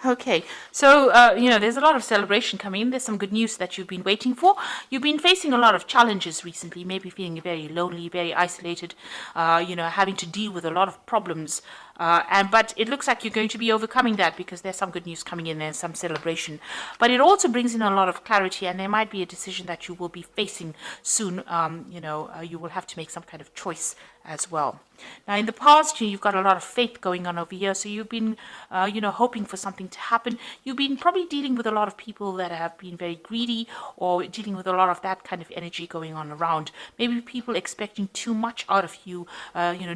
Okay, so there's a lot of celebration coming in. There's some good news that you've been waiting for. You've been facing a lot of challenges recently, maybe feeling very lonely, very isolated, having to deal with a lot of problems. But it looks like you're going to be overcoming that because there's some good news coming in. There's some celebration, but it also brings in a lot of clarity, and there might be a decision that you will be facing soon. You will have to make some kind of choice as well. Now, in the past, you've got a lot of faith going on over here, so you've been, hoping for something to happen. You've been probably dealing with a lot of people that have been very greedy, or dealing with a lot of that kind of energy going on around. Maybe people expecting too much out of you,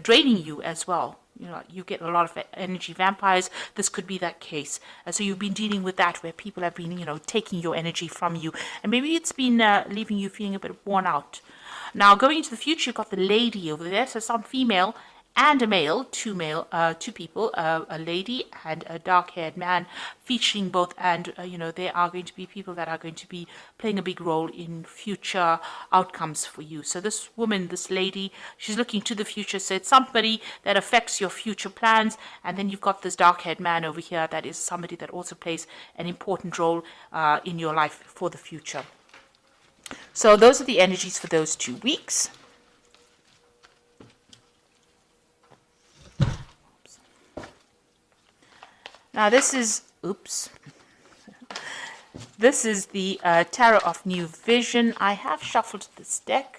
draining you as well. You get a lot of energy vampires. This could be that case. So you've been dealing with that where people have been, taking your energy from you. And maybe it's been leaving you feeling a bit worn out. Now, going into the future, you've got the lady over there. So some female and a male, two people, a lady and a dark-haired man, featuring both. And, they are going to be people that are going to be playing a big role in future outcomes for you. So this woman, this lady, she's looking to the future. So it's somebody that affects your future plans. And then you've got this dark-haired man over here that is somebody that also plays an important role in your life for the future. So those are the energies for those 2 weeks. Now this is the Tarot of New Vision. I have shuffled this deck.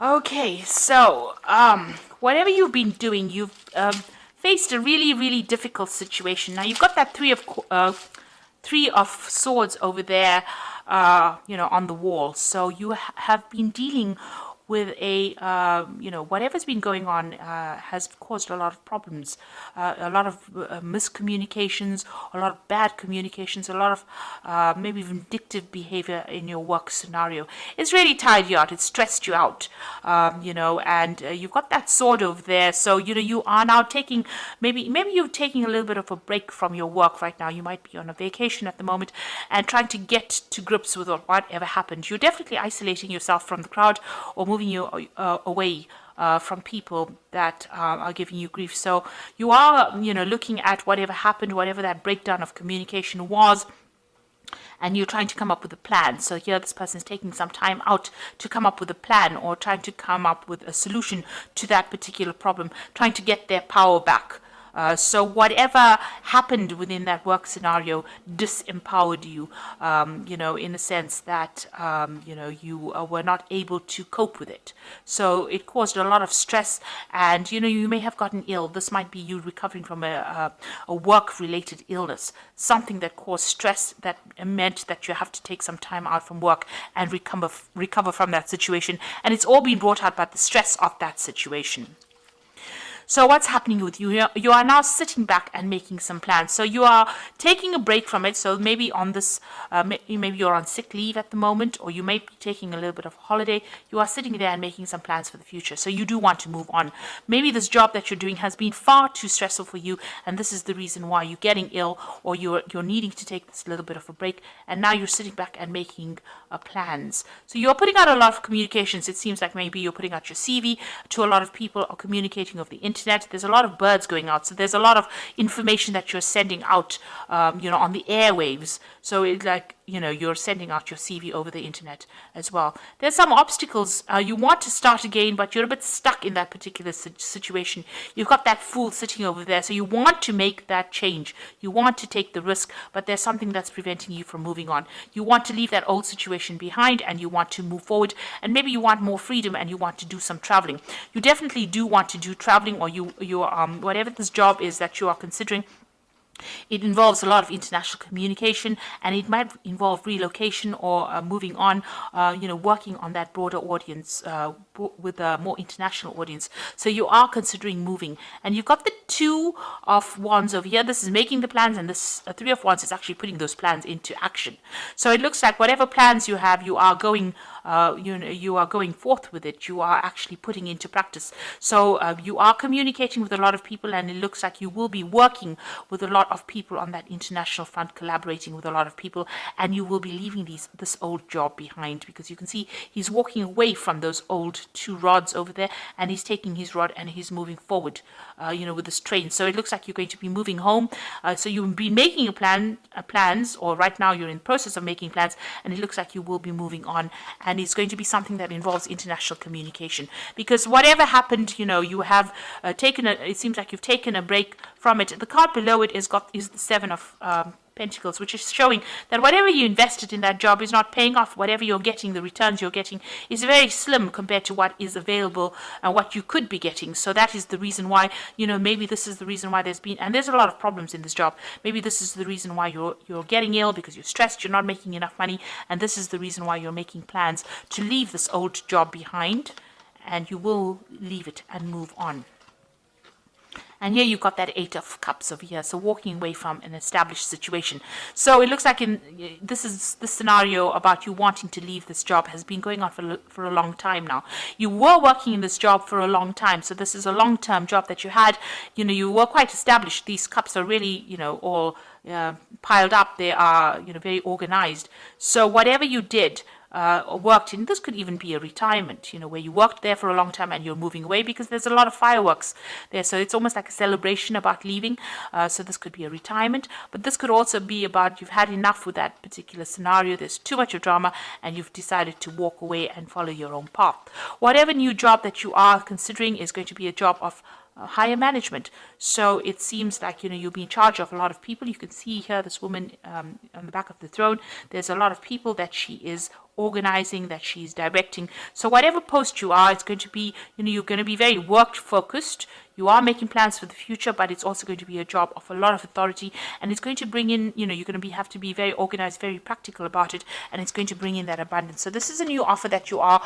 Okay, so whatever you've been doing, you've faced a really, really difficult situation. Now you've got that three of swords over there, on the wall. So you have been dealing with whatever's been going on has caused a lot of problems, a lot of miscommunications, a lot of bad communications, a lot of maybe vindictive behavior in your work scenario. It's really tired you out. It's stressed you out, and you've got that sword over there. So, you are now taking, maybe you're taking a little bit of a break from your work right now. You might be on a vacation at the moment and trying to get to grips with whatever happened. You're definitely isolating yourself from the crowd or moving you away from people that are giving you grief. So you are, looking at whatever happened, whatever that breakdown of communication was, and you're trying to come up with a plan. So here this person is taking some time out to come up with a plan or trying to come up with a solution to that particular problem, trying to get their power back. So whatever happened within that work scenario disempowered you, in the sense that, you were not able to cope with it. So it caused a lot of stress and, you may have gotten ill. This might be you recovering from a work-related illness, something that caused stress that meant that you have to take some time out from work and recover from that situation. And it's all been brought out by the stress of that situation. So what's happening with you? You are now sitting back and making some plans. So you are taking a break from it. So maybe on this, maybe you're on sick leave at the moment, or you may be taking a little bit of holiday. You are sitting there and making some plans for the future. So you do want to move on. Maybe this job that you're doing has been far too stressful for you, and this is the reason why you're getting ill, or you're needing to take this little bit of a break. And now you're sitting back and making plans. So you're putting out a lot of communications. It seems like maybe you're putting out your CV to a lot of people or communicating over the internet. There's a lot of birds going out. So there's a lot of information that you're sending out, on the airwaves. So it's like, you're sending out your CV over the internet as well. There's some obstacles. You want to start again, but you're a bit stuck in that particular situation. You've got that Fool sitting over there. So you want to make that change. You want to take the risk, but there's something that's preventing you from moving on. You want to leave that old situation behind and you want to move forward, and maybe you want more freedom and you want to do some traveling. You definitely do want to do traveling, or you whatever this job is that you are considering, It involves a lot of international communication, and it might involve relocation or moving on, working on that broader audience with a more international audience. So you are considering moving, and you've got the Two of Wands over here. This is making the plans, and this Three of Wands is actually putting those plans into action. So it looks like whatever plans you have, you are going you are going forth with it. You are actually putting into practice. So you are communicating with a lot of people, and it looks like you will be working with a lot of people on that international front, collaborating with a lot of people, and you will be leaving this old job behind, because you can see he's walking away from those old two rods over there, and he's taking his rod and he's moving forward, with this train. So it looks like you're going to be moving home. So you'll be making plans, or right now you're in the process of making plans, and it looks like you will be moving on, and it's going to be something that involves international communication, because whatever happened, you have it seems like you've taken a break from it. The card below it is the Seven of Pentacles, which is showing that whatever you invested in that job is not paying off. Whatever you're getting, the returns you're getting is very slim compared to what is available and what you could be getting. So that is the reason why, maybe this is the reason why there's a lot of problems in this job. Maybe this is the reason why you're getting ill, because you're stressed, you're not making enough money, and this is the reason why you're making plans to leave this old job behind, and you will leave it and move on. And here you've got that Eight of Cups over here, so walking away from an established situation. So it looks like this scenario about you wanting to leave this job has been going on for a long time now. You were working in this job for a long time, so this is a long-term job that you had. You were quite established. These cups are really, all piled up. They are, very organized. So whatever you did, worked in, this could even be a retirement, where you worked there for a long time and you're moving away, because there's a lot of fireworks there. So it's almost like a celebration about leaving. So this could be a retirement, but this could also be about you've had enough with that particular scenario. There's too much of drama, and you've decided to walk away and follow your own path. Whatever new job that you are considering is going to be a job of higher management. So it seems like you'll be in charge of a lot of people. You can see here this woman on the back of the throne. There's a lot of people that she is organizing, that she's directing. So whatever post you are, it's going to be, you're going to be very work focused. You are making plans for the future, but it's also going to be a job of a lot of authority, and it's going to bring in, you're going to have to be very organized, very practical about it, and it's going to bring in that abundance. So this is a new offer that you are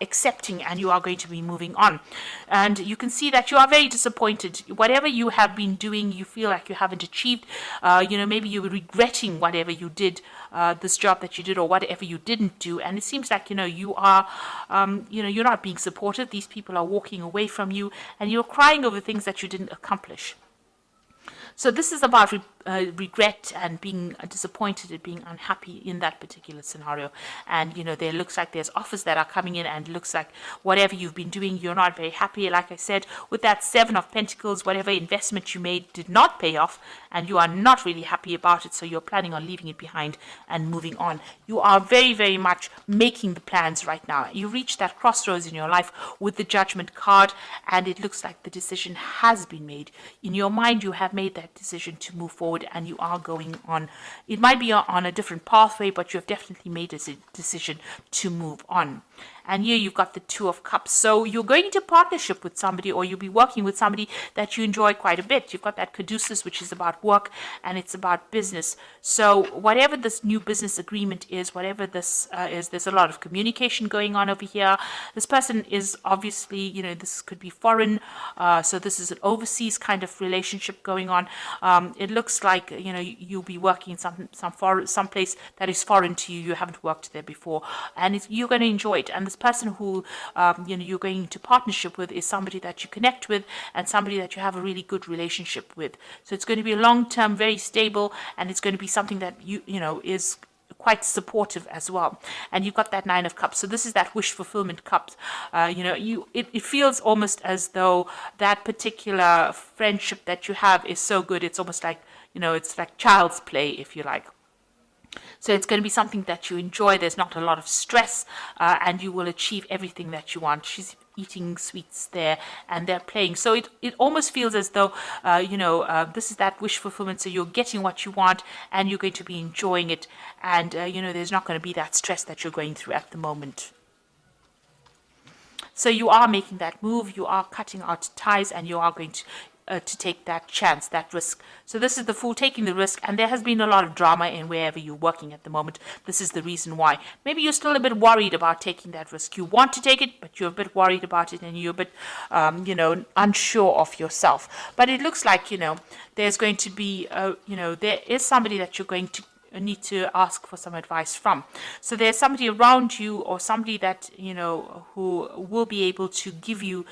accepting, and you are going to be moving on. And you can see that you are very disappointed. Whatever you have been doing, you feel like you haven't achieved. Maybe you're regretting whatever you did, this job that you did, or whatever you didn't do. And it seems like, you are, you're not being supported. These people are walking away from you, and you're crying over things that you didn't accomplish. So this is about regret and being disappointed and being unhappy in that particular scenario. And, there looks like there's offers that are coming in, and it looks like whatever you've been doing, you're not very happy. Like I said, with that Seven of Pentacles, whatever investment you made did not pay off, and you are not really happy about it. So you're planning on leaving it behind and moving on. You are very, very much making the plans right now. You reach that crossroads in your life with the Judgment card, and it looks like the decision has been made. In your mind, you have made that decision to move forward, and you are going on. It might be on a different pathway, but you have definitely made a decision to move on. And here you've got the Two of Cups. So you're going into partnership with somebody, or you'll be working with somebody that you enjoy quite a bit. You've got that Caduceus, which is about work, and it's about business. So whatever this new business agreement is, whatever this is, there's a lot of communication going on over here. This person is obviously, this could be foreign. So this is an overseas kind of relationship going on. It looks like, you'll be working in some place that is foreign to you. You haven't worked there before, and you're going to enjoy it. And this person who you're going into partnership with is somebody that you connect with, and somebody that you have a really good relationship with. So it's going to be a long-term, very stable, and it's going to be something that is quite supportive as well. And you've got that Nine of Cups. So this is that wish fulfillment cup. It feels almost as though that particular friendship that you have is so good. It's almost like, it's like child's play, if you like. So it's going to be something that you enjoy. There's not a lot of stress, and you will achieve everything that you want. She's eating sweets there, and they're playing. So it almost feels as though, this is that wish fulfillment. So you're getting what you want, and you're going to be enjoying it. And, there's not going to be that stress that you're going through at the moment. So you are making that move. You are cutting out ties, and you are going to to take that chance, that risk. So this is the Fool taking the risk, and there has been a lot of drama in wherever you're working at the moment. This is the reason why. Maybe you're still a bit worried about taking that risk. You want to take it, but you're a bit worried about it, and you're a bit, unsure of yourself. But it looks like, there's going to be, there is somebody that you're going to need to ask for some advice from. So there's somebody around you, or somebody that who will be able to give you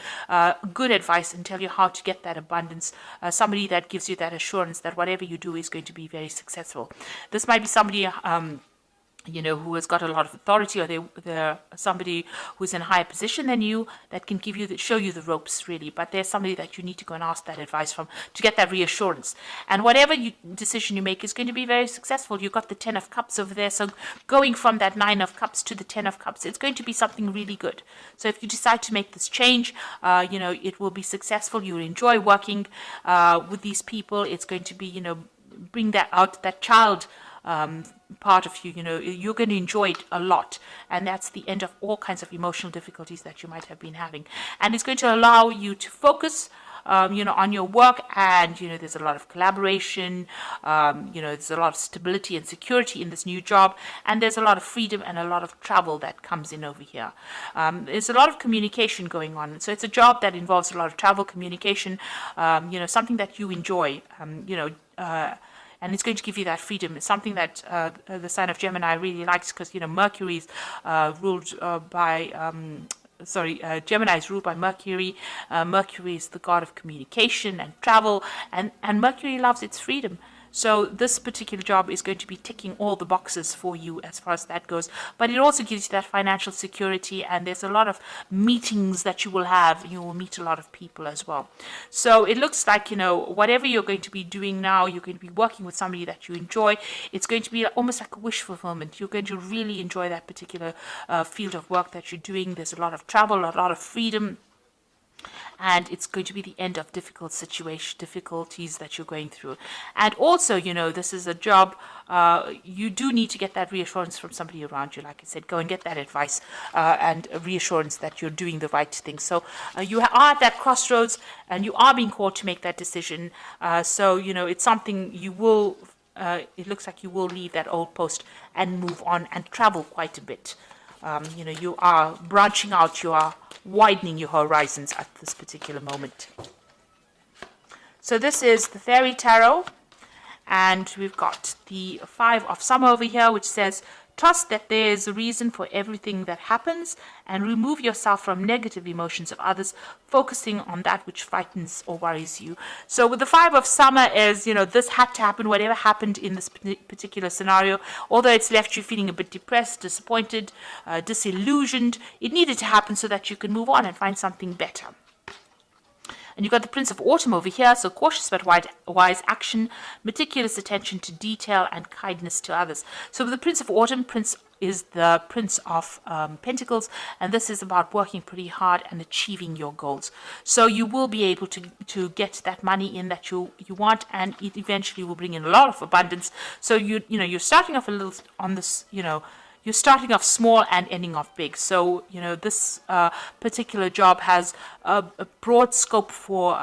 good advice and tell you how to get that abundance. Somebody that gives you that assurance that whatever you do is going to be very successful. This might be somebody who has got a lot of authority, or they're somebody who's in a higher position than you that can show you the ropes, really. But there's somebody that you need to go and ask that advice from to get that reassurance. And whatever decision you make is going to be very successful. You've got the 10 of Cups over there. So going from that 9 of Cups to the 10 of Cups, it's going to be something really good. So if you decide to make this change, it will be successful. You'll enjoy working with these people. It's going to be, bring that out, that child part of you, you're going to enjoy it a lot, and that's the end of all kinds of emotional difficulties that you might have been having, and it's going to allow you to focus on your work, and there's a lot of collaboration, there's a lot of stability and security in this new job, and there's a lot of freedom and a lot of travel that comes in over here. There's a lot of communication going on, so it's a job that involves a lot of travel, communication, something that you enjoy, and it's going to give you that freedom. It's something that the sign of Gemini really likes, because Mercury is ruled by Gemini is ruled by Mercury. Mercury is the god of communication and travel, and Mercury loves its freedom. So this particular job is going to be ticking all the boxes for you as far as that goes. But it also gives you that financial security, and there's a lot of meetings that you will have. You will meet a lot of people as well. So it looks like, whatever you're going to be doing now, you're going to be working with somebody that you enjoy. It's going to be almost like a wish fulfillment. You're going to really enjoy that particular field of work that you're doing. There's a lot of travel, a lot of freedom. And it's going to be the end of difficulties that you're going through. And also, this is a job, you do need to get that reassurance from somebody around you. Like I said, go and get that advice and reassurance that you're doing the right thing. So you are at that crossroads, and you are being called to make that decision. So, it's something you will, it looks like you will leave that old post and move on and travel quite a bit. You are branching out, you are widening your horizons at this particular moment. So this is the Fairy Tarot, and we've got the 5 of Summer over here, which says, trust that there is a reason for everything that happens, and remove yourself from negative emotions of others, focusing on that which frightens or worries you. So with the 5 of Summer is, this had to happen, whatever happened in this particular scenario, although it's left you feeling a bit depressed, disappointed, disillusioned, it needed to happen so that you can move on and find something better. And you've got the Prince of Autumn over here, so cautious but wise action, meticulous attention to detail, and kindness to others. So with the Prince of Autumn, Prince is the Prince of Pentacles, and this is about working pretty hard and achieving your goals. So you will be able to get that money in that you want, and it eventually will bring in a lot of abundance. So you're starting off a little on this, you're starting off small and ending off big. So, this particular job has a broad scope for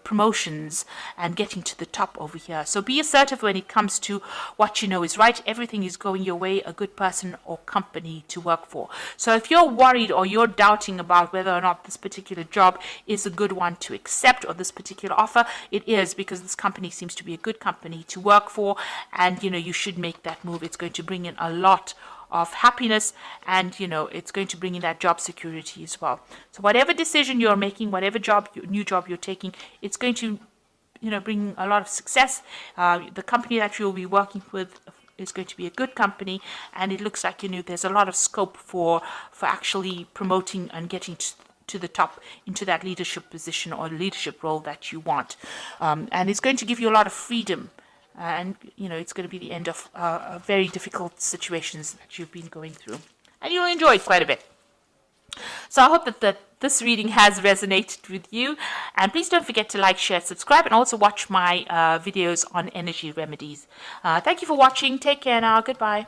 promotions and getting to the top over here. So be assertive when it comes to what you know is right. Everything is going your way, a good person or company to work for. So if you're worried or you're doubting about whether or not this particular job is a good one to accept, or this particular offer, it is, because this company seems to be a good company to work for, and, you should make that move. It's going to bring in a lot of happiness, and it's going to bring in that job security as well. So whatever decision you're making, whatever new job you're taking, it's going to bring a lot of success. The company that you'll be working with is going to be a good company, and it looks like there's a lot of scope for actually promoting and getting to the top into that leadership position or leadership role that you want, and it's going to give you a lot of freedom. And, it's going to be the end of very difficult situations that you've been going through. And you'll enjoy it quite a bit. So I hope that this reading has resonated with you. And please don't forget to like, share, subscribe, and also watch my videos on energy remedies. Thank you for watching. Take care now. Goodbye.